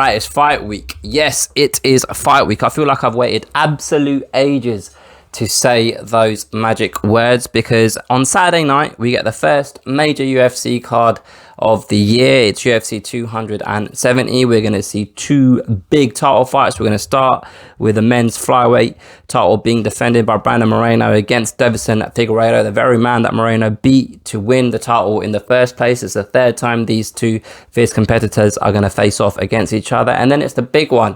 Right, it's fight week. Yes, it is fight week. I feel like I've waited absolute ages to say those magic words, because on Saturday night we get the first major UFC card of the year. It's UFC 270. We're going to see two big title fights. We're going to start with the men's flyweight title being defended by Brandon Moreno against Figueiredo, the very man that Moreno beat to win the title in the first place. It's the third time these two fierce competitors are going to face off against each other. And then it's the big one.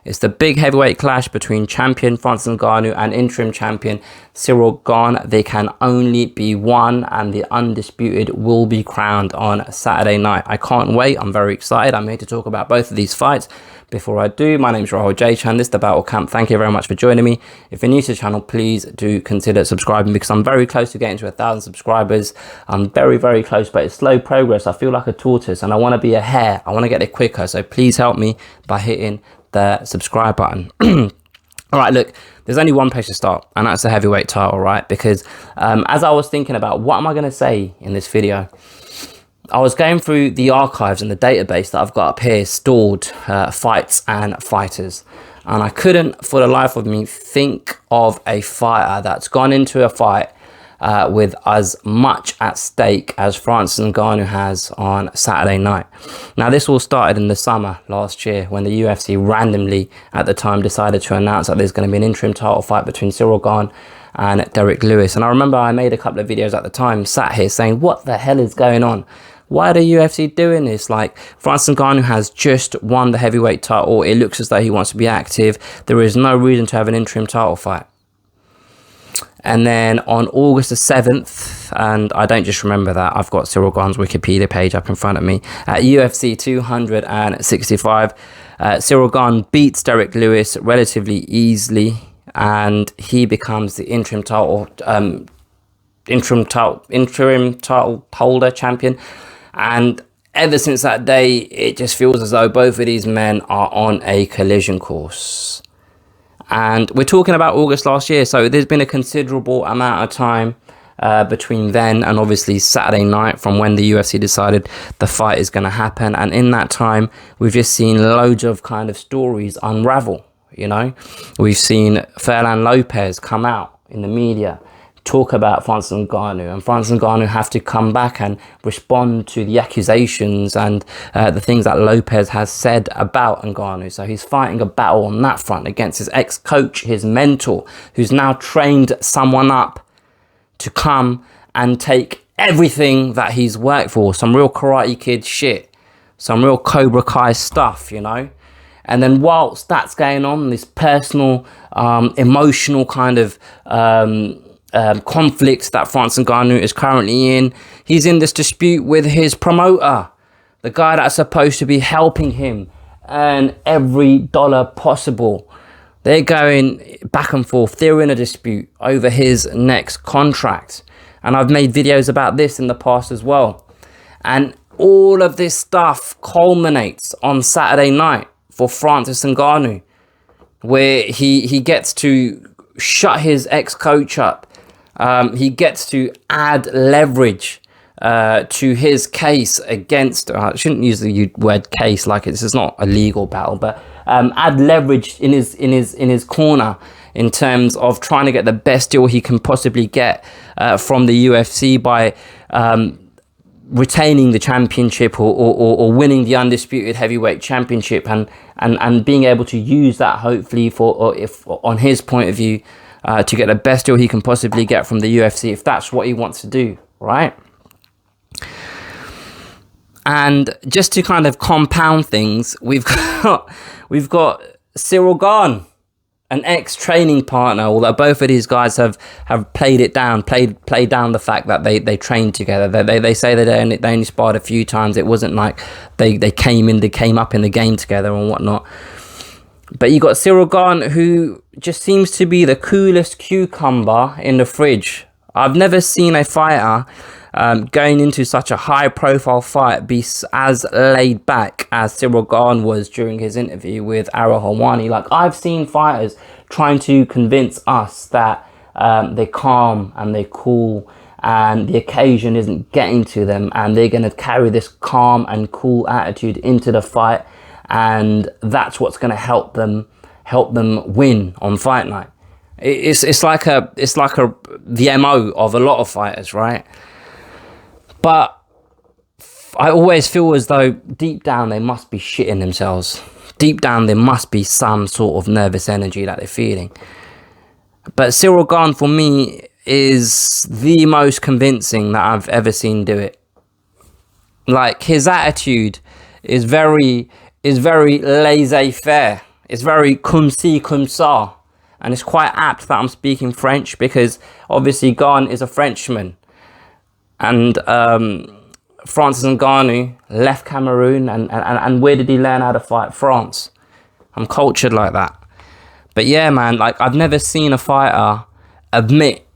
It's the big heavyweight clash between champion Francis Ngannou and interim champion Ciryl Gane. They can only be one, and the undisputed will be crowned on Saturday night. I can't wait. I'm very excited. I'm here to talk about both of these fights. Before I do, my name is Rahul J. Chan. This is the Battle Camp. Thank you very much for joining me. If you're new to the channel, please do consider subscribing, because I'm very close to getting to 1,000 subscribers. I'm very, very close, but it's slow progress. I feel like a tortoise and I want to be a hare. I want to get it quicker. So please help me by hitting the subscribe button. All right, look, there's only one place to start, and that's the heavyweight title, right? Because as I was thinking about what am I going to say in this video, I was going through the archives and the database that I've got up here, stored fights and fighters, and I couldn't for the life of me think of a fighter that's gone into a fight with as much at stake as Francis Ngannou has on Saturday night. Now, this all started in the summer last year when the UFC randomly at the time decided to announce that there's going to be an interim title fight between Ciryl Gane and Derek Lewis. And I remember I made a couple of videos at the time, sat here saying, what the hell is going on? Why are the UFC doing this? Like, Francis Ngannou has just won the heavyweight title. It looks as though he wants to be active. There is no reason to have an interim title fight. And then on August the 7th, and I don't just remember that, I've got Ciryl Gane's Wikipedia page up in front of me, at UFC 265, Ciryl Gane beats Derek Lewis relatively easily, and he becomes the interim title holder champion. And ever since that day, it just feels as though both of these men are on a collision course. And we're talking about August last year, so there's been a considerable amount of time between then and obviously Saturday night from when the UFC decided the fight is going to happen. And in that time, we've just seen loads of kind of stories unravel, you know. We've seen Furlan Lopez come out in the media, talk about Francis Ngannou, and Francis Ngannou have to come back and respond to the accusations and the things that Lopez has said about Ngannou. So he's fighting a battle on that front against his ex-coach, his mentor, who's now trained someone up to come and take everything that he's worked for. Some real Karate Kid shit, some real Cobra Kai stuff, you know. And then whilst that's going on, this personal, emotional kind of conflicts that Francis Ngannou is currently in, he's in this dispute with his promoter, the guy that's supposed to be helping him earn every dollar possible. They're going back and forth. They're in a dispute over his next contract, and I've made videos about this in the past as well. And all of this stuff culminates on Saturday night for Francis Ngannou, where he gets to shut his ex-coach up. He gets to add leverage to his case against, I shouldn't use the word case like this is not a legal battle, but add leverage in his corner in terms of trying to get the best deal he can possibly get from the UFC by retaining the championship or winning the undisputed heavyweight championship, and being able to use that hopefully if on his point of view, to get the best deal he can possibly get from the UFC, if that's what he wants to do, right? And just to kind of compound things, we've got Ciryl Gane, an ex-training partner, although both of these guys have played it down, played down the fact that they trained together. They say that they only sparred a few times. It wasn't like they came up in the game together and whatnot. But you got Ciryl Gane, who just seems to be the coolest cucumber in the fridge. I've never seen a fighter going into such a high-profile fight be as laid back as Ciryl Gane was during his interview with Ara Helwani. Like, I've seen fighters trying to convince us that they're calm and they're cool and the occasion isn't getting to them, and they're going to carry this calm and cool attitude into the fight and that's what's going to help them win on fight night. It's like the MO of a lot of fighters, right? But I always feel as though deep down they must be shitting themselves. Deep down there must be some sort of nervous energy that they're feeling. But Ciryl Gane, for me, is the most convincing that I've ever seen do it. Like, his attitude is very laissez-faire. It's very comme ci, comme ça. And it's quite apt that I'm speaking French, because obviously Gane is a Frenchman. And Francis Ngannou left Cameroon, and where did he learn how to fight? France. I'm cultured like that. But yeah, man, like, I've never seen a fighter admit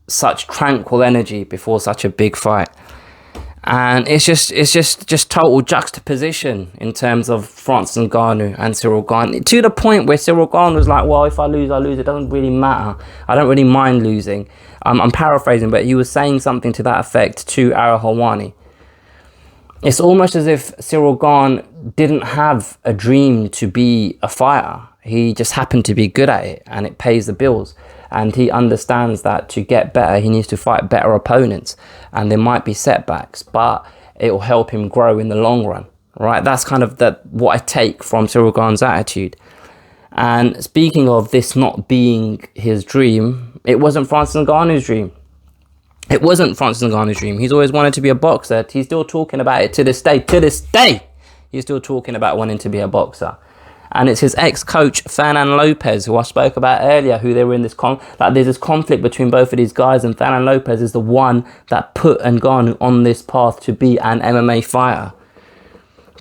such tranquil energy before such a big fight. And it's just total juxtaposition in terms of Francis Ngannou and Ciryl Gane, to the point where Ciryl Gane was like, well, if I lose, I lose. It doesn't really matter. I don't really mind losing. I'm paraphrasing, but he was saying something to that effect to Arahawani. It's almost as if Ciryl Gane didn't have a dream to be a fighter. He just happened to be good at it, and it pays the bills. And he understands that to get better, he needs to fight better opponents. And there might be setbacks, but it will help him grow in the long run, right? That's kind of what I take from Ciryl Gane's attitude. And speaking of this not being his dream, it wasn't Francis Ngannou's dream. It wasn't Francis Ngannou's dream. He's always wanted to be a boxer. He's still talking about it to this day. To this day, he's still talking about wanting to be a boxer. And it's his ex-coach, Fernand Lopez, who I spoke about earlier, who they were in this there's this conflict between both of these guys, and Fernand Lopez is the one that put Ngannou on this path to be an MMA fighter.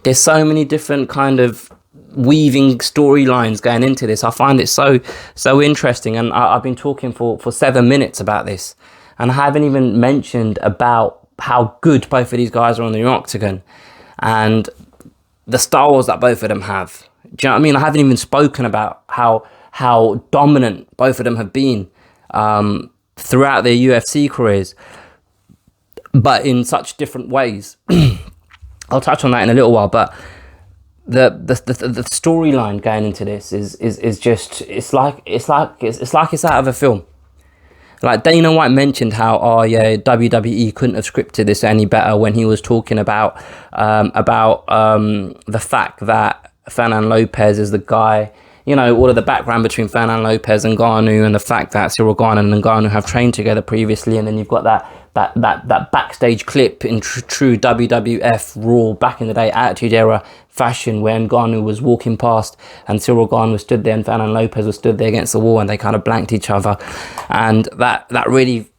There's so many different kind of weaving storylines going into this. I find it so interesting, and I've been talking for 7 minutes about this, and I haven't even mentioned about how good both of these guys are on the octagon and the styles that both of them have. Do you know what I mean? I haven't even spoken about how dominant both of them have been throughout their UFC careers, but in such different ways. I'll touch on that in a little while, but the storyline going into this is just it's like it's out of a film. Like, Dana White mentioned how, oh yeah, WWE couldn't have scripted this any better when he was talking about the fact that Fernand Lopez is the guy, you know, all of the background between Fernand Lopez and Ngannou, and the fact that Ciryl Gane and Ngannou have trained together previously, and then you've got that backstage clip in true WWF Raw back in the day Attitude Era fashion, where Ngannou was walking past and Ciryl Gane was stood there and Fernand Lopez was stood there against the wall, and they kind of blanked each other, and that really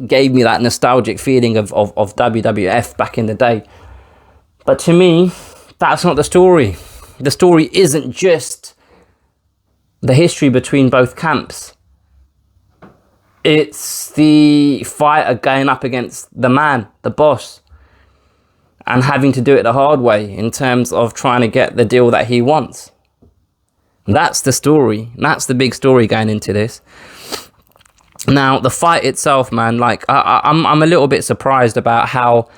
gave me that nostalgic feeling of WWF back in the day. But to me, that's not the story. The story isn't just the history between both camps. It's the fighter going up against the man, the boss, and having to do it the hard way in terms of trying to get the deal that he wants. That's the story. That's the big story going into this. Now, the fight itself, man, like, I'm a little bit surprised about how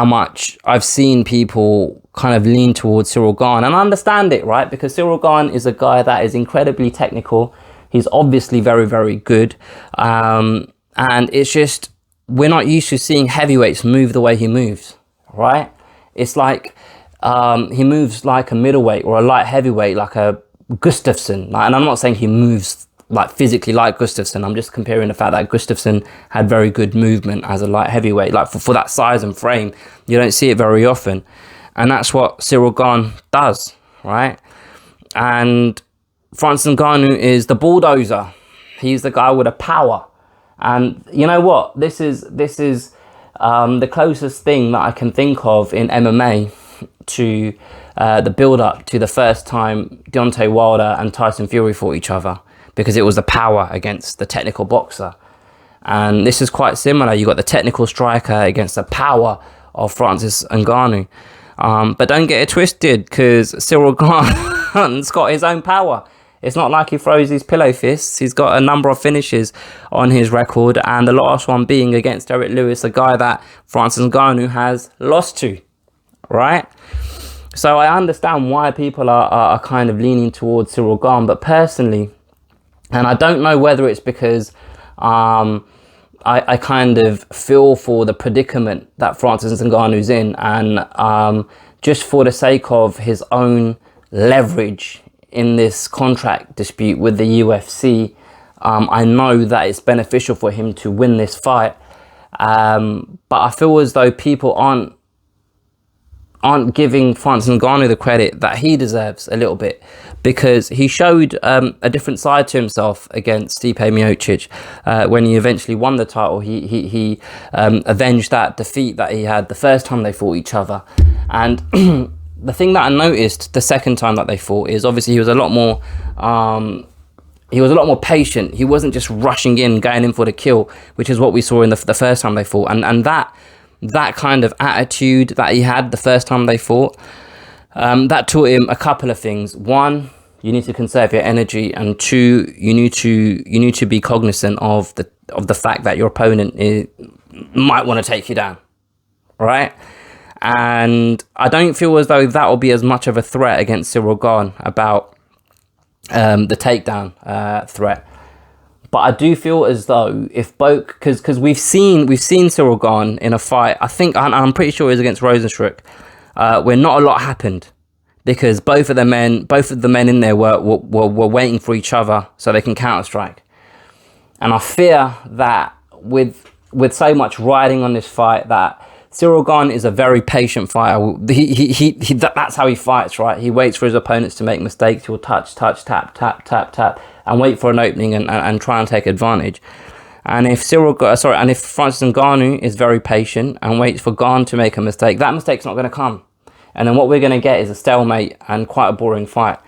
much I've seen people kind of lean towards Ciryl Gane, and I understand it, right? Because Ciryl Gane is a guy that is incredibly technical. He's obviously very, very good, and it's just, we're not used to seeing heavyweights move the way he moves, right? It's like he moves like a middleweight or a light heavyweight, like a Gustafsson. Like, and I'm not saying he moves like physically like Gustafsson. I'm just comparing the fact that Gustafsson had very good movement as a light heavyweight. Like, for that size and frame, you don't see it very often. And that's what Ciryl Gane does, right? And Francis Ngannou is the bulldozer. He's the guy with the power. And you know what? This is the closest thing that I can think of in MMA to the build-up to the first time Deontay Wilder and Tyson Fury fought each other, because it was the power against the technical boxer. And this is quite similar. You got the technical striker against the power of Francis Ngannou. But don't get it twisted, because Ciryl Gane's got his own power. It's not like he throws these pillow fists. He's got a number of finishes on his record, and the last one being against Derek Lewis, a guy that Francis Ngannou has lost to, right? So I understand why people are kind of leaning towards Cyril Gane, but personally, and I don't know whether it's because I kind of feel for the predicament that Francis Ngannou's in, and just for the sake of his own leverage in this contract dispute with the UFC, I know that it's beneficial for him to win this fight, but I feel as though people aren't giving Francis Ngannou the credit that he deserves a little bit, because he showed a different side to himself against Stipe Miocic when he eventually won the title. He avenged that defeat that he had the first time they fought each other. And the thing that I noticed the second time that they fought is obviously he was a lot more patient. He wasn't just rushing in, going in for the kill, which is what we saw in the first time they fought. And that kind of attitude that he had the first time they fought, that taught him a couple of things. One, you need to conserve your energy, and two, you need to be cognizant of the fact that your opponent might want to take you down, right? And I don't feel as though that will be as much of a threat against Cyril Gane about the takedown threat. But I do feel as though if both, because we've seen Cyril Gane in a fight, I think, I'm pretty sure it was against Rosenstruck, where not a lot happened, because both of the men in there were waiting for each other so they can counter strike. And I fear that with so much riding on this fight, that Cyril Gane is a very patient fighter. That's how he fights, right? He waits for his opponents to make mistakes. He'll touch, tap, and wait for an opening and try and take advantage. And if Francis Ngannou is very patient and waits for Gane to make a mistake, that mistake's not going to come. And then what we're going to get is a stalemate and quite a boring fight.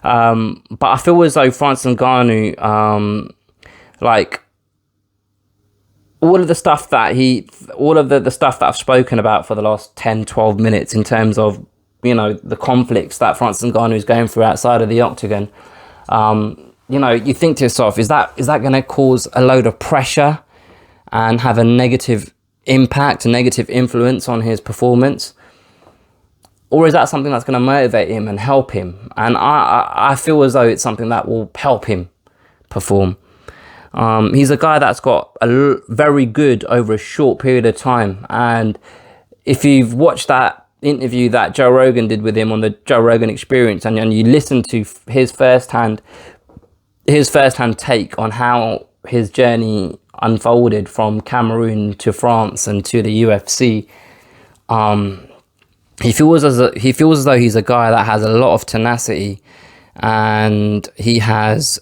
But I feel as though Francis Ngannou, like, all of the stuff that the stuff that I've spoken about for the last 10, 12 minutes in terms of, you know, the conflicts that Francis Ngannou is going through outside of the octagon, you know, you think to yourself, is that going to cause a load of pressure and have a negative impact, a negative influence on his performance? Or is that something that's going to motivate him and help him? And I feel as though it's something that will help him perform. He's a guy that's got very good over a short period of time. And if you've watched that interview that Joe Rogan did with him on the Joe Rogan Experience, and you listen to his firsthand take on how his journey unfolded from Cameroon to France and to the UFC, he feels as though he's a guy that has a lot of tenacity, and he has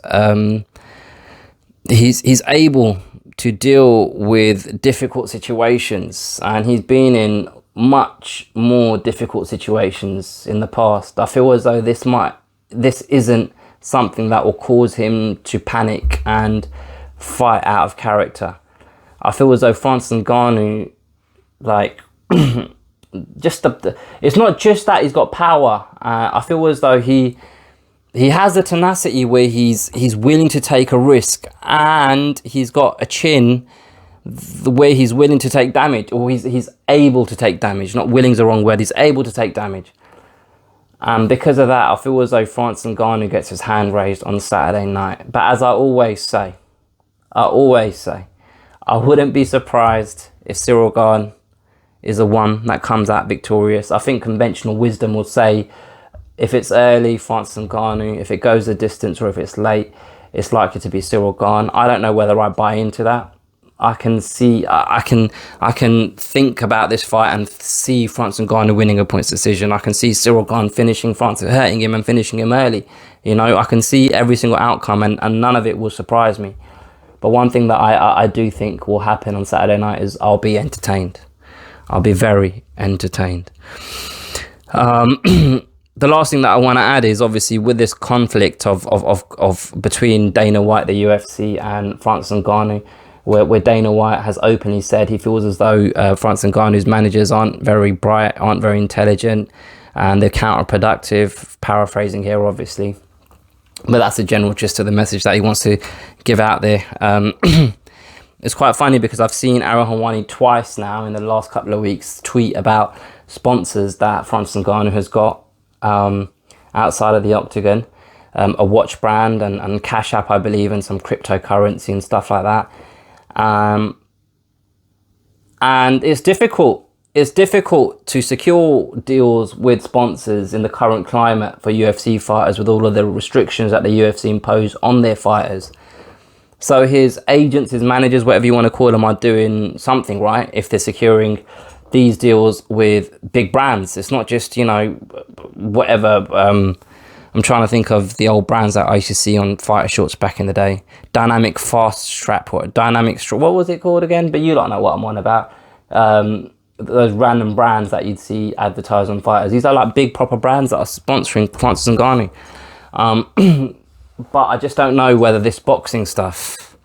he's able to deal with difficult situations, and he's been in much more difficult situations in the past. I feel as though this isn't something that will cause him to panic and fight out of character. I feel as though Francis Ngannou, like, it's not just that he's got power. I feel as though he has the tenacity where he's willing to take a risk, and he's got a chin where he's willing to take damage, or he's able to take damage. Not willing is the wrong word. He's able to take damage. And because of that, I feel as though Francis Ngannou gets his hand raised on Saturday night. But as I always say, I wouldn't be surprised if Cyril Gane is the one that comes out victorious. I think conventional wisdom will say, if it's early, Francis Ngannou. If it goes the distance, or if it's late, it's likely to be Cyril Gane. I don't know whether I buy into that. I can think about this fight and see Francis Ngannou winning a points decision. I can see Cyril Gane finishing Francis, hurting him and finishing him early. You know, I can see every single outcome, and none of it will surprise me. But one thing that I do think will happen on Saturday night is I'll be entertained. I'll be very entertained. The last thing that I want to add is, obviously, with this conflict of between Dana White, the UFC, and Francis Ngannou, where Dana White has openly said he feels as though Francis Ngannou's managers aren't very bright, aren't very intelligent, and they're counterproductive. Paraphrasing here, obviously, but that's the general gist of the message that he wants to give out there. It's quite funny because I've seen Aaron Hawani twice now in the last couple of weeks tweet about sponsors that Francis Ngannou has got outside of the octagon, a watch brand and Cash App, I believe, and some cryptocurrency and stuff like that. And it's difficult. It's difficult to secure deals with sponsors in the current climate for UFC fighters, with all of the restrictions that the UFC impose on their fighters. So his agents, his managers, whatever you want to call them, are doing something right if they're securing these deals with big brands. It's not just, you know, whatever. I'm trying to think of the old brands that I used to see on fighter shorts back in the day. Dynamic Fast Strap, what was it called again? But you don't know what I'm on about. Those random brands that you'd see advertised on fighters. These are like big proper brands that are sponsoring Francis Ngannou. But I just don't know whether this boxing stuff,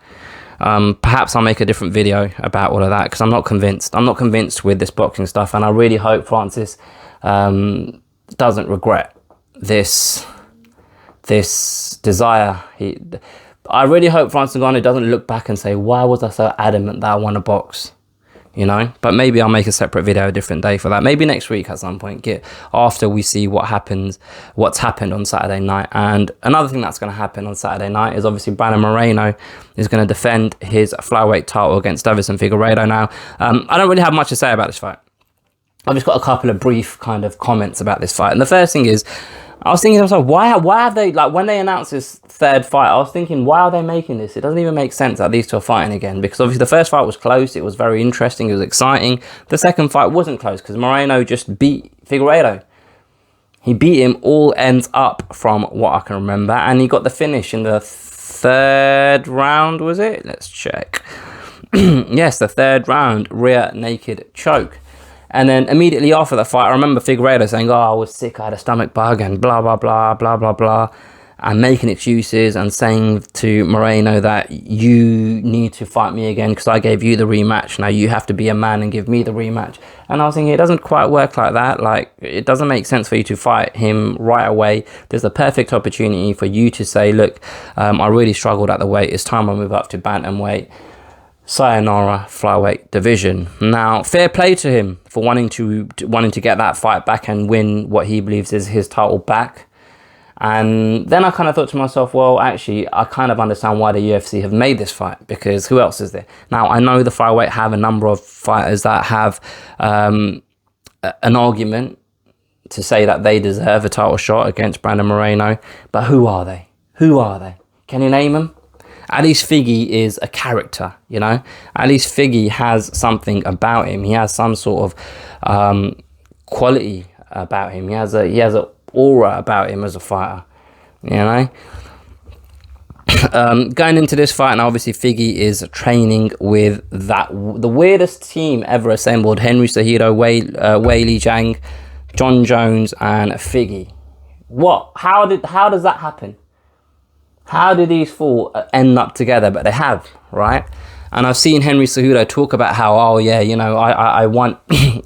perhaps I'll make a different video about all of that, because I'm not convinced. I'm not convinced with this boxing stuff, and I really hope Francis doesn't regret this desire. I really hope Francis Ngannou doesn't look back and say, why was I so adamant that I want to box? You know, but maybe I'll make a separate video a different day for that. Maybe next week at some point, after we see what's happened on Saturday night. And another thing that's going to happen on Saturday night is obviously Brandon Moreno is going to defend his flyweight title against Figueiredo. Now, I don't really have much to say about this fight. I've just got a couple of brief kind of comments about this fight. And the first thing is, I was thinking to myself, why have they, like, when they announced this third fight, I was thinking, why are they making this? It doesn't even make sense that these two are fighting again, because obviously the first fight was close, it was very interesting, it was exciting. The second fight wasn't close, because Moreno just beat Figueiredo. He beat him all ends up, from what I can remember, and he got the finish in the third round, was it? Let's check. Yes, the third round, rear naked choke. And then immediately after that fight, I remember Figueiredo saying, oh, I was sick, I had a stomach bug, and blah, blah, blah, blah, blah, blah, and making excuses and saying to Moreno that you need to fight me again because I gave you the rematch. Now you have to be a man and give me the rematch. And I was thinking, it doesn't quite work like that. Like, it doesn't make sense for you to fight him right away. There's a perfect opportunity for you to say, look, I really struggled at the weight. It's time I move up to bantamweight. Sayonara flyweight division. Now, fair play to him for wanting to get that fight back and win what he believes is his title back. And then I kind of thought to myself, well, actually, I kind of understand why the UFC have made this fight, because who else is there? Now, I know the flyweight have a number of fighters that have an argument to say that they deserve a title shot against Brandon Moreno, but who are they? Who are they? Can you name them? At least Figgy is a character, you know. At least Figgy has something about him. He has some sort of quality about him. He has an aura about him as a fighter, you know. Going into this fight, and obviously Figgy is training with the weirdest team ever assembled: Henry Cejudo, Wei Li Zhang, John Jones, and Figgy. What? How does that happen? How do these four end up together? But they have, right? And I've seen Henry Cejudo talk about how, oh yeah, you know, I want,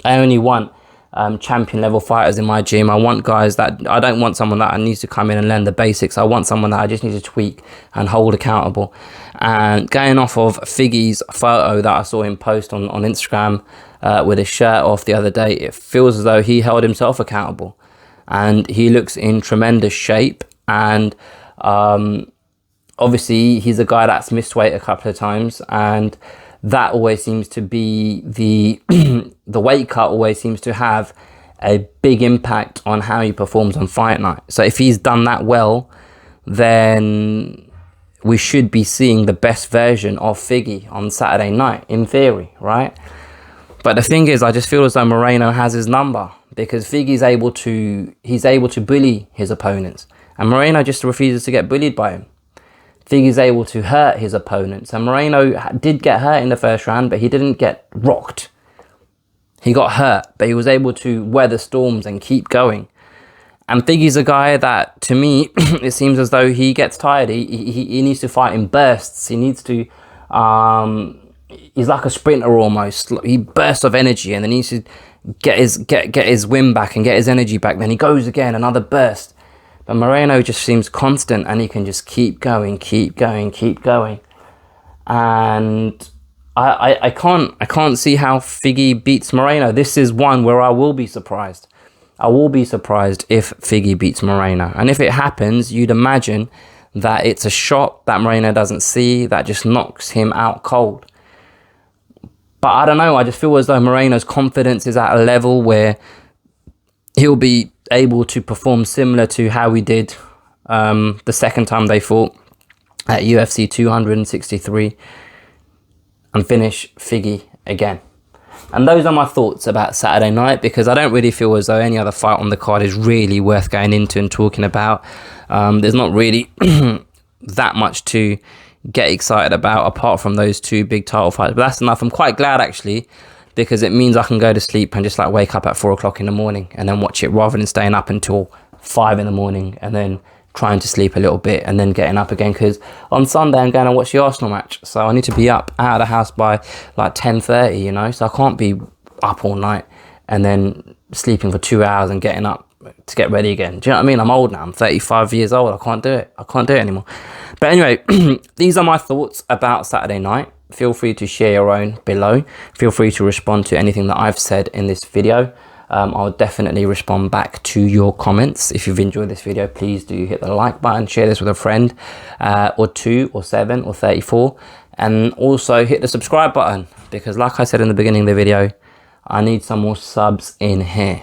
I only want champion level fighters in my gym. I want guys that, I don't want someone that needs to come in and learn the basics. I want someone that I just need to tweak and hold accountable. And going off of Figgy's photo that I saw him post on Instagram with his shirt off the other day, it feels as though he held himself accountable. And he looks in tremendous shape. And obviously he's a guy that's missed weight a couple of times, and that always seems to be the weight cut always seems to have a big impact on how he performs on fight night. So if he's done that well, then we should be seeing the best version of Figgy on Saturday night, in theory, right? But the thing is, I just feel as though Moreno has his number, because Figgy's able to bully his opponents, and Moreno just refuses to get bullied by him. Figgy's able to hurt his opponents, and Moreno did get hurt in the first round, but he didn't get rocked. He got hurt, but he was able to weather storms and keep going. And Figgy's a guy that, to me, it seems as though he gets tired. He needs to fight in bursts. He needs to, he's like a sprinter almost. He bursts of energy, and then he needs to get his wind back and get his energy back. Then he goes again, another burst. But Moreno just seems constant, and he can just keep going. And I can't see how Figgy beats Moreno. This is one where I will be surprised. I will be surprised if Figgy beats Moreno. And if it happens, you'd imagine that it's a shot that Moreno doesn't see that just knocks him out cold. But I don't know. I just feel as though Moreno's confidence is at a level where he'll be able to perform similar to how he did the second time they fought at UFC 263 and finish Figgy again. And those are my thoughts about Saturday night, because I don't really feel as though any other fight on the card is really worth going into and talking about. There's not really that much to get excited about apart from those two big title fights. But that's enough. I'm quite glad, actually, because it means I can go to sleep and just like wake up at 4 o'clock in the morning and then watch it, rather than staying up until 5 in the morning and then trying to sleep a little bit and then getting up again, because on Sunday I'm going to watch the Arsenal match, so I need to be up out of the house by like 10:30, you know, so I can't be up all night and then sleeping for 2 hours and getting up to get ready again. Do you know what I mean? I'm old now. I'm 35 years old. I can't do it. I can't do it anymore. But anyway, these are my thoughts about Saturday night. Feel free to share your own below. Feel free to respond to anything that I've said in this video. I'll definitely respond back to your comments. If you've enjoyed this video, please do hit the like button, share this with a friend, or 2 or 7 or 34, and also hit the subscribe button, because like I said in the beginning of the video, I need some more subs in here.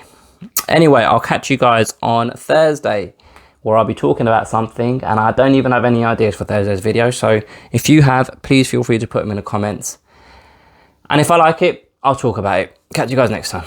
Anyway, I'll catch you guys on Thursday, where I'll be talking about something, and I don't even have any ideas for Thursday's video, so if you have, please feel free to put them in the comments, and if I like it, I'll talk about it. Catch you guys next time.